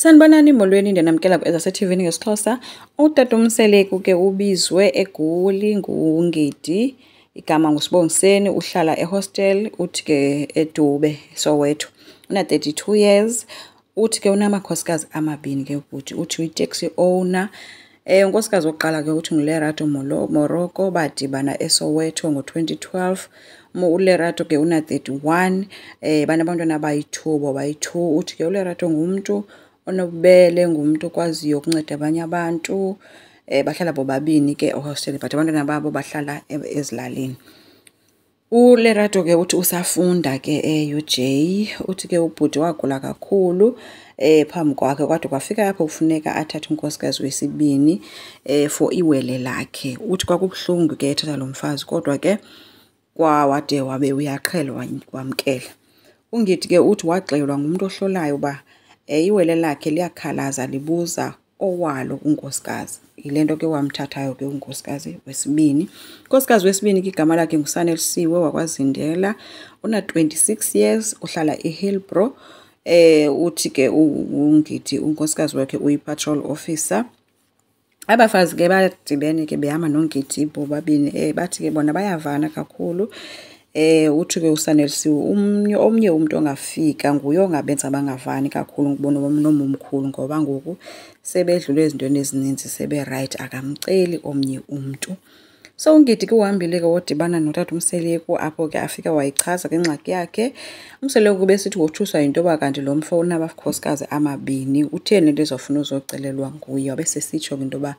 Sanibonani molweni ndinamkela ezaseTV ngesiXhosa. Utata uMseleku ke ubizwe eGoli nguNgidi. Igama nguSibongiseni, uhlala ehostel, uthi ke eDube, Soweto. Una-32 years. Uthi ke unamakhosikazi amabini ke ukuthi uthi uyi-taxi owner. Unkosikazi wokuqala ke uthi nguLerato Moroko, badibana eSoweto ngo-2012. uLerato ke una-31. Banabantwana abayi-2 bobayi-2. Uthi ke uLerato ngumntu onobubele, ngumuntu okwaziyo ukunceda abanye abantu. Bahlala bobabini ke ehostel but abantwana babo bahlala ezilalini. uLerato ke uthi usafunda ke e-UJ. Uthi ke ubhuti wagula kakhulu phambi kwakhe kwade kwafika apho kufuneka athathe unkosikazi wesibini for iwele lakhe. Uthi kwakubuhlungu ke ethatha lo mfazi kodwa ke wade wabe uyaqhela wamkela. uNgidi ke uthi waxelwa ngumuntu ohlolayo uba iwele lakhe liyakhalaza libuza owalo unkosikazi. Yile nto ke wamthathayo ke unkosikazi wesibini. Unkosikazi wesibini ke igama lakhe nguSanelisiwe wakwaZindela. Una-26 years, uhlala eHillbrow. Uthi ke uNgidi unkosikazi wakhe uyi-patrol officer. Abafazi ke badibene ke behamba noNgidi bobabini. Bathi ke bona bayavana kakhulu. Uthi ke uSanelisiwe omnye umuntu ongafika nguye ongabenza bangavani kakhulu ngibona nomumkhulu ngoba ngoku sebedlule ezintweni ezininzi sebe-right, akamceli omnye umuntu. So uNgidi ke uhambile ke wodibana notata uMseleku apho ke afika wayichaza ke ingxaki yakhe. uMseleku besithi wothuswa yinto yoba kanti lo mfo unamakhosikazi amabini, utheni lizofuna uzocelelwa nguye. Wabe sesitsho ke into yoba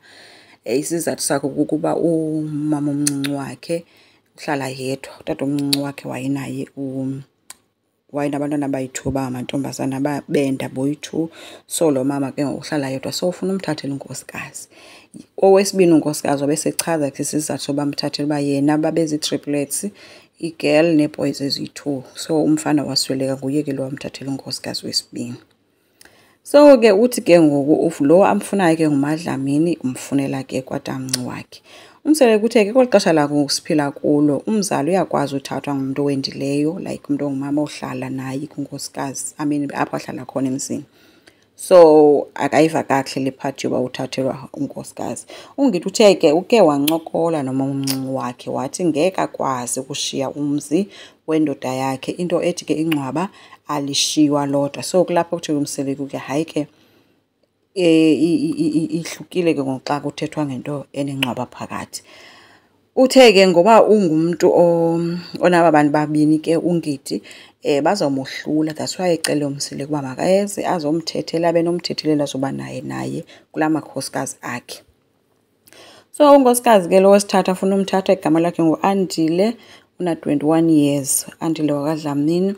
isizathu sakhe kukuba umama omncinci wakhe uhlala yedwa. Utata omncinci wakhe wayenabantwana abayi-2 bangamantombazana benda boyi-2. So lo mama ke uhlala yedwa, so ufuna umthathela unkosikazi. Owesibini unkosikazi wabe sechaza ke isizathu soba mthathele uba yena babezi-triplets, i-girl nee-boys eziyi-2. So umfana wasweleka, nguye ke lo wamthathela unkosikazi wesibini. So ke uthi ke ngoku lo amfunayo ke nguMadlamini, umfunela ke kwatamnci wakhe. uMseleku uthe ke kweli xesha lakho siphila kulo umzali uyakwazi uthathwa ngumuntu owendileyo, like umuntu ongumama ohlala naye kunkosikazi, apho ahlala khona emzini. So akayiva kakuhle le part yoba uthathelwa unkosikazi. uNgidi uthe ke uke wancokola nomama omncinci wakhe wathi ngeke akwazi ukushiya umzi wendoda yakhe, into ethi ke ingcwaba alishiywa lodwa. So kulapho kuthi uMseleku ke hayi ke ihlukile ke ngoxa kuthethwa ngento enengcwaba phakathi. Uthe ke ngoba ungumntu onaba bantu babini ke uNgidi bazomohlula, that's why ecele uMseleku uba makayeze azomthethela, abe nomthethelela azoba naye kula makhosikazi akhe. So unkosikazi ke lo wesithathu afuna umthatha, igama lakhe nguAndile, una-21 years, Andile wakwaDlamini.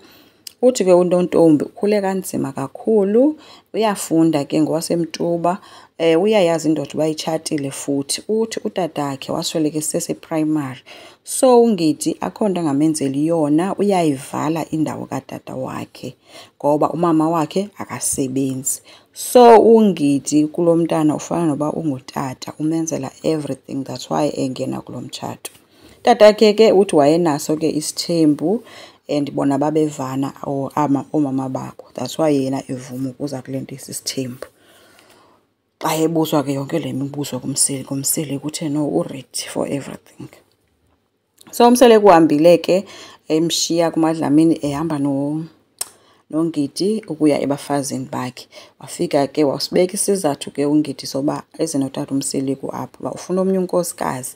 Uthi ke untontombi ukhule kanzima kakhulu, uyafunda ke ngowaseMtuba. Uyayazi indoda uba itshatile futhi. Uthi utatakhe wasweleka sese-primary. So uNgidi akho nto angamenzeli yona, uyayivala indawo katata wakhe ngoba umama wakhe akasebenzi. So uNgidi kulo mntana ufana noba ungutata, umenzela everything, that's why engena kulo mtshato. Tatakhe ke uthi wayenaso ke isithembu and bona babevana oomama babo, that's why yena evuma ukuza kule nto isisithembu. Xa ebuzwa ke yonke le mibuzo kuMseleku uthe no, u-ready for everything. So uMseleku uhambile ke emshiya kuMadlamini ehamba noNgidi ukuya ebafazini bakhe. Wafika ke wasibeka isizathu ke uNgidi soba eze notata uMseleku apho uba ufuna omnye unkosikazi.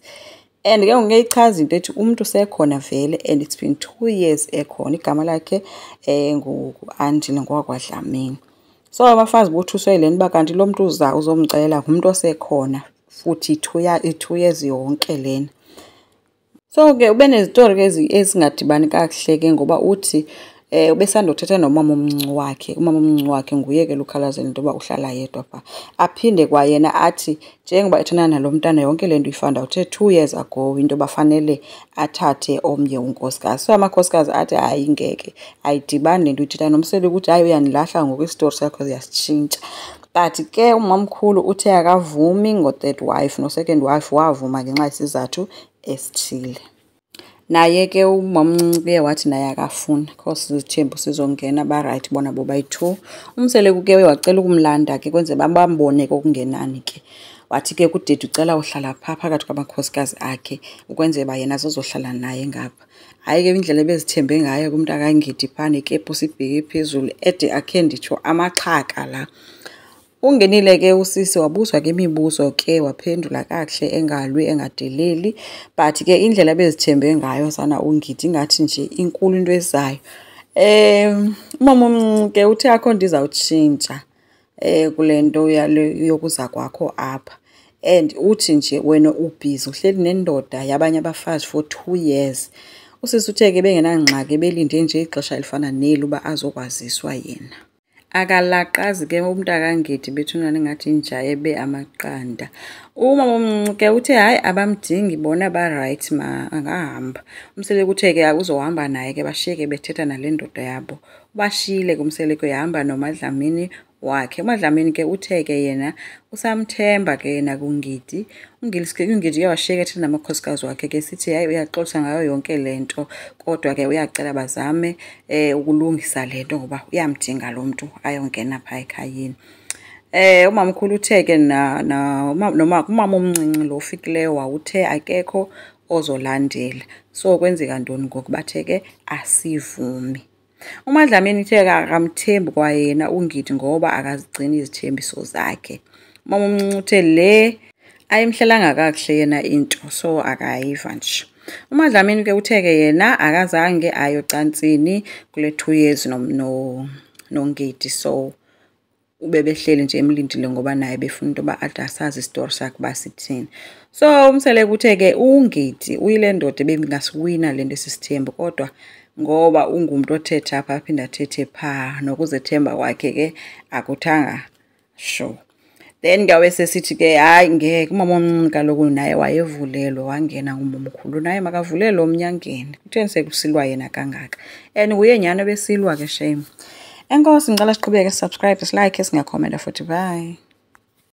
And ke ngeyichaza into ethi umntu sekhona vele and it's been 2 years ekhona. Igama lakhe nguAndile ngowakwaDlamini. So abafazi bothuswe yile nto uba kanti lo mntu uzomcela ngumuntu osekhona futhi 2 years yonke lena. So ke ube nezitori ke ezingadibani kakuhle ke ngoba uthi ubesandothetha nomama omncinci wakhe. Umama omncinci wakhe nguye ke lukhalazela into yoba uhlala yedwa phaa. Aphinde kwayena athi njengoba ethana nalo mntana yonke le nto uyifanda uthe 2 years ago into yoba fanele athathe omnye unkosikazi. So amakhosikazi athi hayi ngeke, ayidibani le nto uyithetha noMseleku ukuthi hayi uyanilahla ngoku isitori sakho ziyasitshintsha. But ke umamkhulu uthe akavumi ngo-third wife no-second wife wavuma ngenxa yesizathu esithile. Naye ke umamncinci ke wathi naye akafuna because izithembu sizongena ba-right bona bobayi-2. Umseleku ke wacela ukumlanda ke kwenze bambone kokungenani ke. Wathi ke kudidi ucela uhlala phakathi kwamakhosikazi akhe ukwenzela yena azohlala naye ngapha. Hayi ke indlela ebezithembe ngayo kumuntu akaNgidi phana ikephu sibheke phezulu ede akhe nditsho amaxhaka la. Ungenile ke usisi wabuzwa ke imibuzo ke waphendula kakuhle engalwi engadeleli, but ke indlela bezithembe ngayo sana uNgidi ngathi nje inkulu into ezayo. Umama omncinci ke uthi akho nto izawutshintsha kule nto yokuza kwakho apha, and uthi nje wena ubhizi uhleli nendoda yabanye abafazi for 2 years. Usisi uthe ke bengenangxaki belinde nje ixesha elifana neli uba azokwaziswa yena. Akalaqazi ke umuntu akaNgidi bethunana ngathi inja ebe amaqanda. Umama omncinci ke uthe hayi abamdingi bona ba-right angahamba. Umseleko uthe ke uzohamba naye ke bashiyeke bethetha nale ndoda yabo. Ubashiyile ke umseleko ehamba noMadlamini wakhe. uMadlamini ke uthe ke yena usamthemba ke yena kuNgidi. uNgidi ke washiyeka ethetha namakhosikazi wakhe ke sithi hayi uyaxolisa ngayo yonke lento, kodwa ke uyacela bazame ukulungisa lento ngoba uyamdinga lo muntu ayongena pha ekhayeni. Umamkhulu uthe ke umama omncinci lo ofikileyo wawuthe akekho ozolandela. So kwenzeka ntoni ngoku? Bathe ke asivumi. uMadlamini uthe akamthembi kwayena uNgidi ngoba akazigcini izithembiso zakhe. Umama omncinci uthe le ayimhlelanga kakuhle yena into, so akayiva nje. uMadlamini ke uthe ke yena akazange ayocansini kule 2 years noNgidi, so ubebehleli nje emlindile ngoba naye befuna into ba asazi isitori sakhe basithini. So umseleko uthe ke uNgidi uyile ndoda ebengasiwina lento sisithembu, kodwa ngoba ungumuntu othetha apha aphinda athethe pha nokuzethemba kwakhe ke akuthanga sure. Then ngawe sesithi ke hayi ngeke umama omncinci kaloku naye wayevulelwe wangena ngumomkhulu, naye makavulelwe omnyangeni. Kutheni sekusilwa yena kangaka? And nguye nyhani obesilwa ke shame. Enkosi, ngicela siqhubeke, subscribe, like, singakhomenta futhi. Bye.